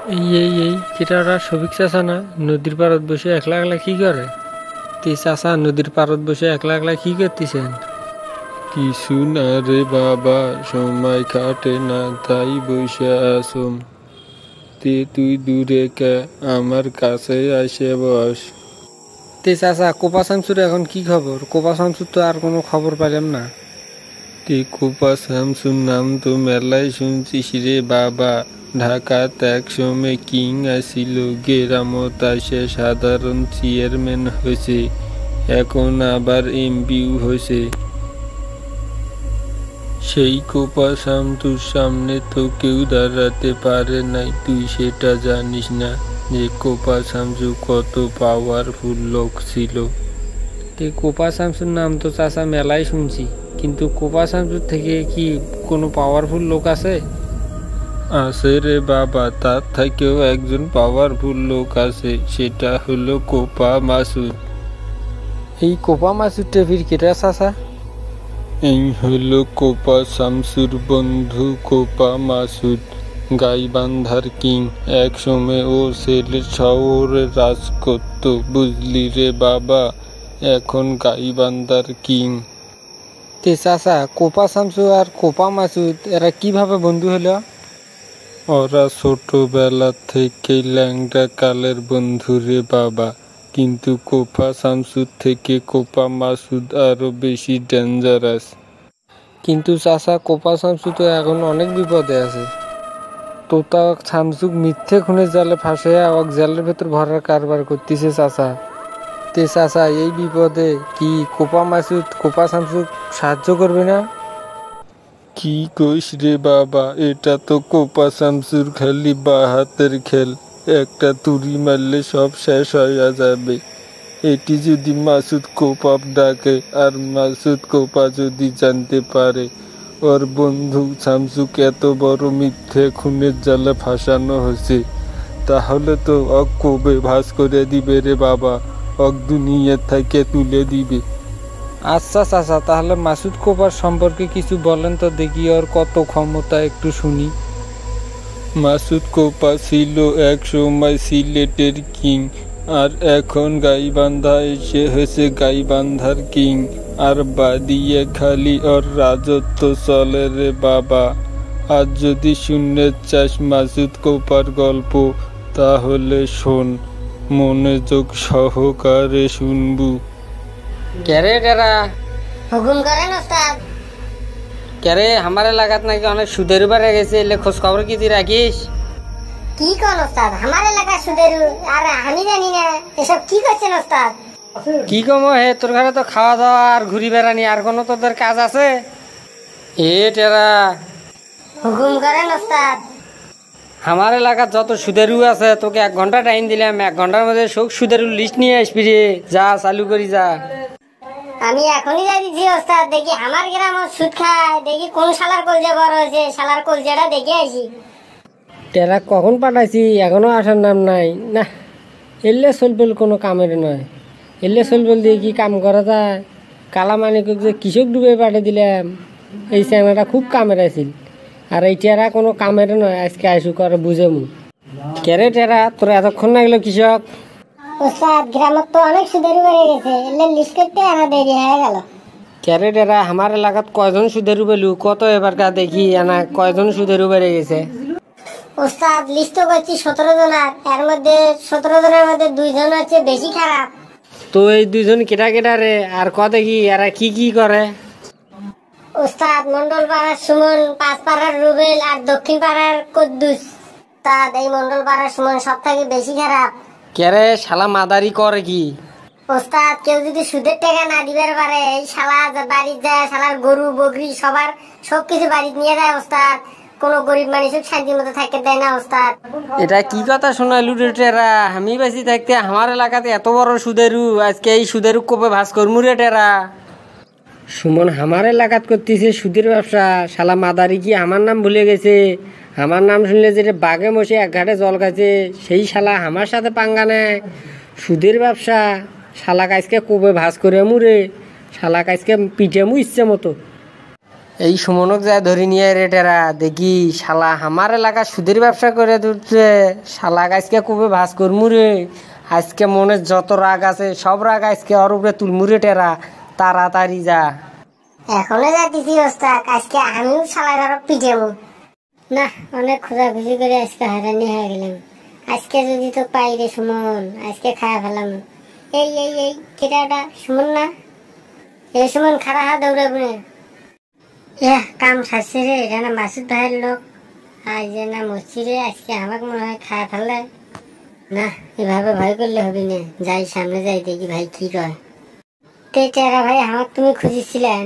এই যেটা সবিক চাষা না নদীর পাড়ত বসে একলা একলা কি করে? তুই চাষা নদীর পাড়ত বসে একলা একলা কি করতেছেন? কিছু না রে বাবা, সময় কাটে না তাই বসে আসুম। তুই দূরে কে, আমার কাছে আসে বস। তে চাষা কোপা শামসুর এখন কি খবর? কোপা শামসুর তো আর কোনো খবর পাইলাম না। কোপা শামসুর নাম তো মেলাই শুনছিস রে বাবা। ঢাকাত এক সময় কিং আসিল, গেরামত আসে সাধারণ চেয়ারম্যান হয়েছে, এখন আবার এমপিও হয়েছে। সেই কোপা শামসুর সামনে তো কেউ দাঁড়াতে পারে নাই, তুই সেটা জানিস না যে কোপা শামসু কত পাওয়ারফুল লোক ছিল? তে কোপা শামসুর নাম তো চাষা মেলাই শুনছি, কিন্তু কোপা শামসুর থেকে কি কোনো পাওয়ারফুল লোক আছে? আছে রে বাবা, তার থেকেও একজন পাওয়ারফুল লোক আছে, সেটা হলো কোপা মাসুদ। এই কোপা মাসুদ টেফির কেটা চাষা? এই হলো কোপা শামসুর বন্ধু কোপা মাসুদ, গাইবান্ধার কিং। এক সময় ও সিলেট শহরে রাজ করত, বুঝলি রে বাবা, এখন গাইবান্ধার কিং। তে চাষা কোপা শামসু আর কোপা মাসুদ এরা কিভাবে বন্ধু হলো? ওরা ছোটবেলা থেকেই ল্যাংড়া কালের বন্ধু রে বাবা, কিন্তু কোপা শামসুর থেকে কোপা মাসুদ আরো বেশি ডেঞ্জারাস। কিন্তু চাষা কোপা শামসু তো এখন অনেক বিপদে আছে। তো তা শামসুক মিথ্যে খুনের জালে ফাঁসে আওয়াক জেলের ভেতর ভরার কারবার করতেছে চাষা। তে চাষা এই বিপদে কি কোপা মাসুদ কোপা শামসুক সাহায্য করবে না? কি কইস রে বাবা, এটা তো কোপা শামসুর খালি বাঁ হাতের খেল, একটা তুড়ি মারলে সব শেষ হয়ে যাবে। এটি যদি মাসুদ কোপা ডাকে আর মাসুদ কোপা যদি জানতে পারে ওর বন্ধু শামসুক এত বড় মিথ্যে খুনের জালে ফাঁসানো হয়েছে, তাহলে তো অক কবে ভাস করে দিবে রে বাবা, অক দুনিয়া থেকে তুলে দিবে। আচ্ছা চাচা, তাহলে মাসুদ কোপার সম্পর্কে কিছু বলেন তো দেখি, ওর কত ক্ষমতা একটু শুনি। মাসুদ কোপা ছিল এক সময় সিলেটের কিং, আর এখন গাইবান্ধা এসে হয়েছে গাইবান্ধার কিং, আর বাদিয়ে খালি ওর রাজত্ব চলে রে বাবা। আর যদি শুনতে চাস মাসুদ কোপার গল্প, তাহলে শোন, মনোযোগ সহকারে শুনবু। ক্যারে টেরা হুকুম করেন ওস্তাদ। ক্যারে আমার এলাকাত নাকি অনেক সুদের বাড়ে গেছে, এলে খোঁজ খবর কি তুই রাখিস? কি কোন ওস্তাদ, আমার এলাকা সুদের? আর আমি জানি না এসব কি করছেন ওস্তাদ? কি কম হে, তোর ঘরে তো খাওয়া দাওয়া আর ঘুরি বেড়ানি, আর কোনো তোদের কাজ আছে? এ টেরা, হুকুম করেন ওস্তাদ। আমার এলাকার যত সুদেরু আছে তোকে 1 ঘন্টা টাইম দিলাম, 1 ঘন্টার মধ্যে সব সুদেরু লিস্ট নিয়ে আসবি রে, যা চালু করি যা। আমি এখনই যাই দিচ্ছি ওস্তাদ, দেখি আমার গ্রাম সুদ খায়, দেখি কোন শালার কলজা বড় হয়েছে, শালার কলজাটা দেখে আসি। টেরা কখন পাঠাইছি, এখনো আসার নাম নাই না। এলে চলবেল কোনো কামের নয়, এলে চলবেল দিয়ে কি কাম করা যায়? কালা মানিকক যে কৃষক ডুবে পাঠিয়ে দিলাম, এই চ্যাংড়াটা খুব কামের আছিল, আর এই টেরা কোনো কামের নয়, আজকে আইসু করে বুঝেমু। কেরে টেরা, তোর এতক্ষণ না গেল কৃষক? ওস্তাদ গ্রামত তো অনেক সুদের বেড়ে গেছে, এলে লিস্ট করতে আনা দেরি হয়ে গেল। কেরে টেরা, আমার এলাকাত কয়জন সুদেরু পেলু কত এবার কা দেখি আনা, কয়জন সুদেরু বেড়ে গেছে? ওস্তাদ লিস্ট তো করছি 17 জনের, এর মধ্যে 17 জনের মধ্যে 2 জন হচ্ছে বেশি খারাপ। তো এই 2 জন কেটা কেটা রে, আর ক দেখি এরা কি কি করে? ওস্তাদ মন্ডল পাড়ার সুমন, 5 পাড়ার রুবেল, আর দক্ষিণ পাড়ার কদ্দুস। ওস্তাদ এই মন্ডল পাড়ার সুমন সব থেকে বেশি খারাপ। কেরে শালা মাদারি করে কি? ওস্তাদ কেউ যদি সুদের টাকা না দিবার পারে, এই শালা বাড়ির যায়, শালার গরু বকরি সবার সবকিছু বাড়িতে নিয়ে যায় ওস্তাদ, কোনো গরিব মানুষকে শান্তির মতো থাকতে দেয় না ওস্তাদ। এটা কি কথা শোনাইলু রে টেরা? আমি বেশি থাকতে আমার এলাকাতে এত বড় সুদেরু, আজকে এই সুদেরু কবে ভাস করমু রে টেরা? সুমন আমার এলাকাত করতেছে সুদের ব্যবসা, শালা মাদারি কি আমার নাম ভুলে গেছে? আমার নাম শুনলে যেটা বাঘে মশে 1 ঘাটে জল খাইছে, সেই শালা আমার সাথে পাঙ্গা নেয়। সুদের ব্যবসা, শালা আজকে কবে ভাস করে মুরে, শালা আজকে পিঠে মু ইচ্ছে মতো। এই সুমনক যায় ধরে নিয়ে রেটেরা দেখি শালা আমার এলাকা সুদের ব্যবসা করে তুলছে শালা আজকে কবে ভাস করমু রে আজকে মনে যত রাগ আছে সব রাগ আজকে ওর উপরে তুলমু রে টেরা তাড়াতাড়ি যা এখনো যাইতেছি ওস্তাদ, আজকে আমিও শালার আরো পিটাবো। না, অনেক খোঁজাখুঁজি করে আজকে হারানি হয়ে গেলাম। আজকে যদি তো পাই রে সুমন, আজকে খাওয়া ফেলাম। এই এই এই কেটা ওটা সুমন না? এই সুমন খাড়া হা দৌড়াবো না। কাম সারছে রে, এটা না মাসুদ ভাইয়ের লোক। আজ যে না মরছি রে, আজকে আমাকে মনে হয় খাওয়া ফেললে। না, এভাবে ভয় করলে হবে না, যাই সামনে যাই দেখি ভাই কি কয়। তে টেরা ভাই আমাকে তুমি খুঁজেছিলেন?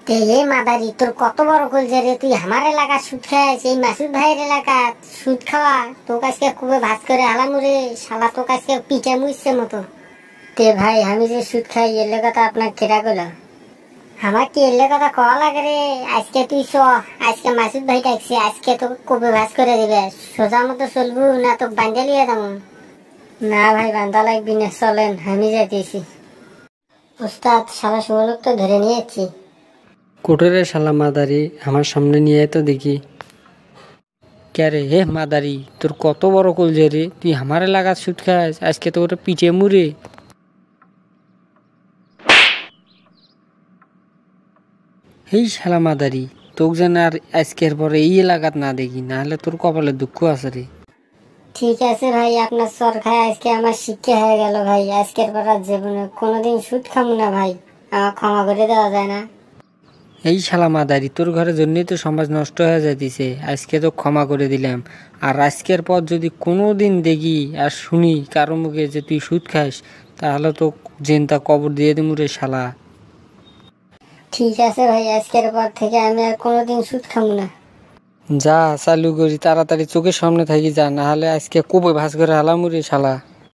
তে এই মাদারি তোর কত বড় কলজা রে, তুই আমার এলাকার সুদ খাস, এই মাসুদ ভাইয়ের এলাকা সুদ খাওয়া তোর কাছে খুবই ভাস করে আলামুরে শালা, তোর কাছে পিঠা মুইছে মতো। তে ভাই আমি যে সুদ খাই এলে কথা আপনার কেটা গেলো, আমার কি এলে কথা কওয়া লাগে রে। আজকে তুই আজকে মাসুদ ভাই ডাকছে, আজকে তোকে কবে ভাস করে দিবে, সোজা মতো চলবো না তো বান্ধা লিয়ে যাবো? না ভাই বান্ধা লাগবি না, চলেন আমি যাইতেছি। উস্তাদ শালা সুমনক তো ধরে নিয়েছি। কোটরে শালা মাদারি আমার সামনে নিয়ে তো দেখি কে রে হে মাদারি তোর কত বড় কলজে রে, তুই আমার এলাকার সুদ খাস আজকে তো ওটা পিঠে মুড়ে। এই শালা মাদারি তোকে যেন আর আজকের পরে এই এলাকাত না দেখি, না হলে তোর কপালে দুঃখ আছে রে। ঠিক আছে ভাই, আপনার চর খায় আজকে আমার শিক্ষা হয়ে গেল ভাই, আজকের পর আর জীবনে কোনোদিন সুদ খাবো না ভাই, আমার ক্ষমা করে দেওয়া যায় না? এই শালা মাদারি তোর ঘরের জন্যই তো সমাজ নষ্ট হয়ে যাইতেছে, আজকে তো ক্ষমা করে দিলাম। আর আজকের পর যদি কোনো দিন দেখি আর শুনি কারো মুখে যে তুই সুদ খাস, তাহলে তো জেনতা কবর দিয়ে দিমু রে শালা। ঠিক আছে ভাই, আজকের পর থেকে আমি আর কোনোদিন সুদ খাবো না। যা চালু করি তাড়াতাড়ি চোখের সামনে থাকি যা, না হলে আজকে কবে ভাস করে হালামু রে শালা।